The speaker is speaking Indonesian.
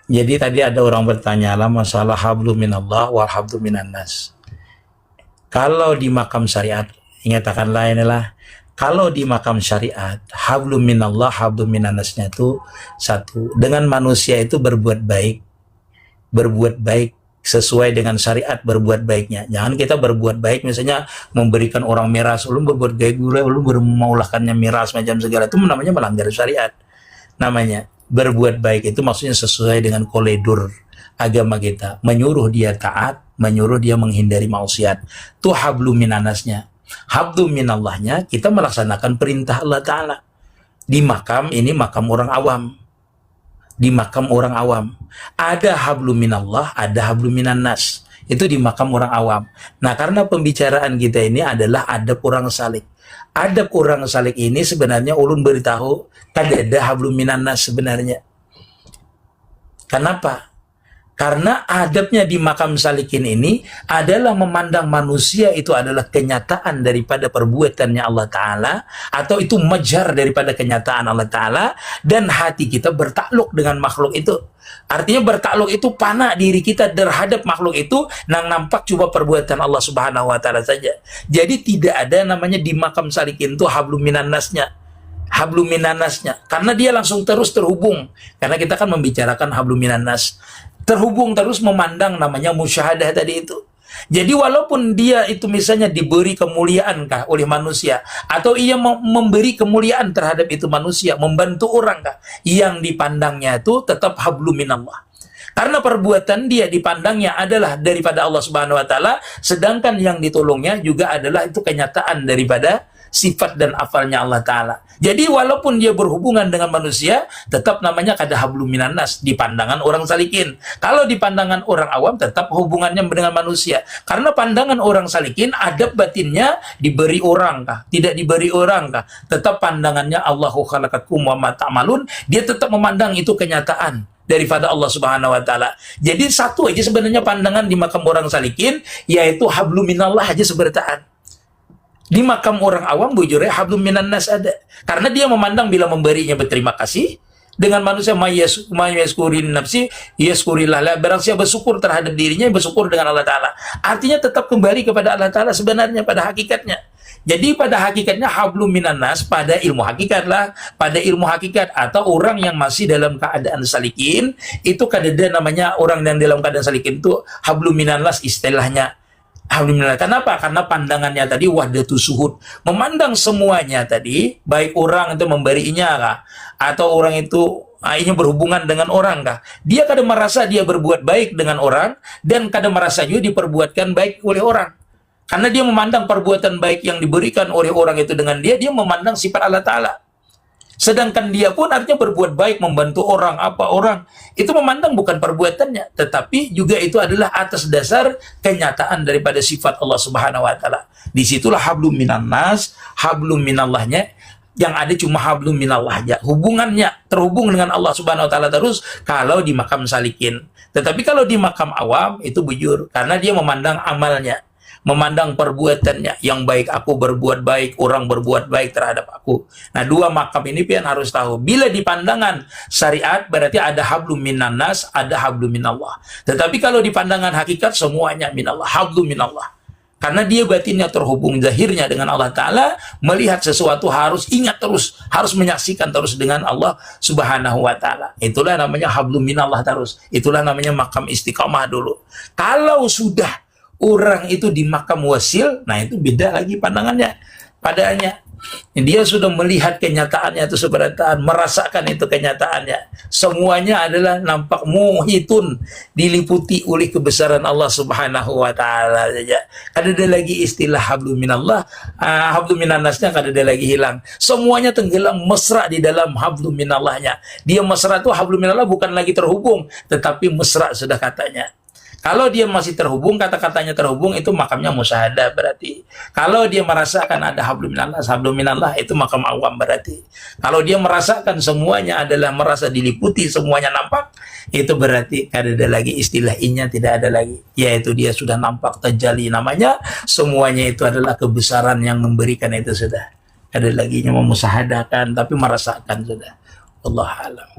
Jadi tadi ada orang bertanya lah masalah hablu minallah wal hablu minan nas. Kalau di makam syariat, ingatakanlah inilah, kalau di makam syariat, hablu minallah, hablu minan nasnya itu satu. Dengan manusia itu berbuat baik sesuai dengan syariat berbuat baiknya. Jangan kita berbuat baik misalnya memberikan orang miras, lu berbuat baik gue, lu bermaulahkannya miras macam segala, itu namanya melanggar syariat. Namanya berbuat baik itu maksudnya sesuai dengan koridor agama kita, menyuruh dia taat, menyuruh dia menghindari maksiat. Itu hablu minanasnya. Hablu minallahnya kita melaksanakan perintah Allah Ta'ala. Di makam ini makam orang awam. Di makam orang awam. Ada hablu minallah, ada hablu minan nas. Itu di makam orang awam. Nah, karena pembicaraan kita ini adalah adab orang salik. Adab orang salik ini sebenarnya ulun beritahu kada ada hablu minan nas sebenarnya. Kenapa? Karena adabnya di makam salikin ini adalah memandang manusia itu adalah kenyataan daripada perbuatannya Allah Ta'ala, atau itu majar daripada kenyataan Allah Ta'ala, dan hati kita bertakluk dengan makhluk itu. Artinya bertakluk itu panah diri kita terhadap makhluk itu, nang nampak coba perbuatan Allah Subhanahu Wa Ta'ala saja. Jadi tidak ada namanya di makam salikin itu hablum minan nasnya. Hablum minan nasnya. Karena dia langsung terus terhubung. Karena kita kan membicarakan hablum minan nas. Terhubung terus memandang namanya musyahadah tadi itu. Jadi walaupun dia itu misalnya diberi kemuliaan kah oleh manusia, atau ia memberi kemuliaan terhadap itu manusia, membantu orang kah, yang dipandangnya itu tetap hablum minallah. Karena perbuatan dia dipandangnya adalah daripada Allah Subhanahu Wa Ta'ala, sedangkan yang ditolongnya juga adalah itu kenyataan daripada sifat dan afalnya Allah Ta'ala. Jadi walaupun dia berhubungan dengan manusia, tetap namanya kada hablum minan nas di pandangan orang salikin. Kalau di pandangan orang awam, tetap hubungannya dengan manusia. Karena pandangan orang salikin, adab batinnya diberi orang kah, tidak diberi orang kah, tetap pandangannya Allahu khalaqakum wa ma ta'malun, dia tetap memandang itu kenyataan daripada Allah Subhanahu Wa Ta'ala. Jadi satu aja sebenarnya pandangan di makam orang salikin, yaitu hablum minallah aja sebertaan. Di makam orang awam bujurnya hablum minan nas ada. Karena dia memandang bila memberinya berterima kasih, dengan manusia mayaskurin nafsi yaskurillah, barang siapa bersyukur terhadap dirinya, bersyukur dengan Allah Ta'ala. Artinya tetap kembali kepada Allah Ta'ala sebenarnya pada hakikatnya. Jadi pada hakikatnya hablum minan nas pada ilmu hakikat lah, pada ilmu hakikat atau orang yang masih dalam keadaan salikin, itu kadang namanya orang yang dalam keadaan salikin itu hablum minan nas istilahnya. Alhamdulillah. Kenapa? Karena pandangannya tadi wahdatu suhud, memandang semuanya tadi, baik orang itu memberinya kah, atau orang itu ini berhubungan dengan orang kah, dia kadang merasa dia berbuat baik dengan orang, dan kadang merasa juga diperbuatkan baik oleh orang. Karena dia memandang perbuatan baik yang diberikan oleh orang itu dengan dia memandang sifat Allah Ta'ala. Sedangkan dia pun artinya berbuat baik, membantu orang, apa orang, itu memandang bukan perbuatannya, tetapi juga itu adalah atas dasar kenyataan daripada sifat Allah Subhanahu Wa Ta'ala. Disitulah hablum minan nas, hablum minallahnya, yang ada cuma hablum minallah aja. Hubungannya terhubung dengan Allah Subhanahu Wa Ta'ala terus kalau di makam salikin. Tetapi kalau di makam awam itu bujur, karena dia memandang amalnya, memandang perbuatannya yang baik, aku berbuat baik, orang berbuat baik terhadap aku. Nah, dua makam ini pian harus tahu. Bila di pandangan syariat berarti ada hablum minan nas, ada hablum minallah. Tetapi kalau di pandangan hakikat semuanya minallah, hablum minallah. Karena dia batinnya terhubung zahirnya dengan Allah Ta'ala, melihat sesuatu harus ingat terus, harus menyaksikan terus dengan Allah Subhanahu Wa Ta'ala. Itulah namanya hablum minallah terus. Itulah namanya makam istiqamah dulu. Kalau sudah orang itu di makam wasil, nah itu beda lagi pandangannya padanya. Dia sudah melihat kenyataannya itu seberataan, merasakan itu kenyataannya. Semuanya adalah nampak muhitun, diliputi oleh kebesaran Allah Subhanahu Wa Ta'ala saja. Ada lagi istilah hablum minallah, hablum minan nasnya ada lagi hilang. Semuanya tenggelam mesra di dalam hablum minallahnya. Dia mesra itu hablum minallah bukan lagi terhubung, tetapi mesra sudah katanya. Kalau dia masih terhubung, kata-katanya terhubung, itu makamnya musyahadah berarti. Kalau dia merasakan ada hablum minallah, itu makam awam berarti. Kalau dia merasakan semuanya adalah merasa diliputi, semuanya nampak, itu berarti ada lagi istilah inya tidak ada lagi. Yaitu dia sudah nampak tajali namanya, semuanya itu adalah kebesaran yang memberikan itu sudah. Ada lagi yang memusyahadakan, tapi merasakan sudah. Allah alam.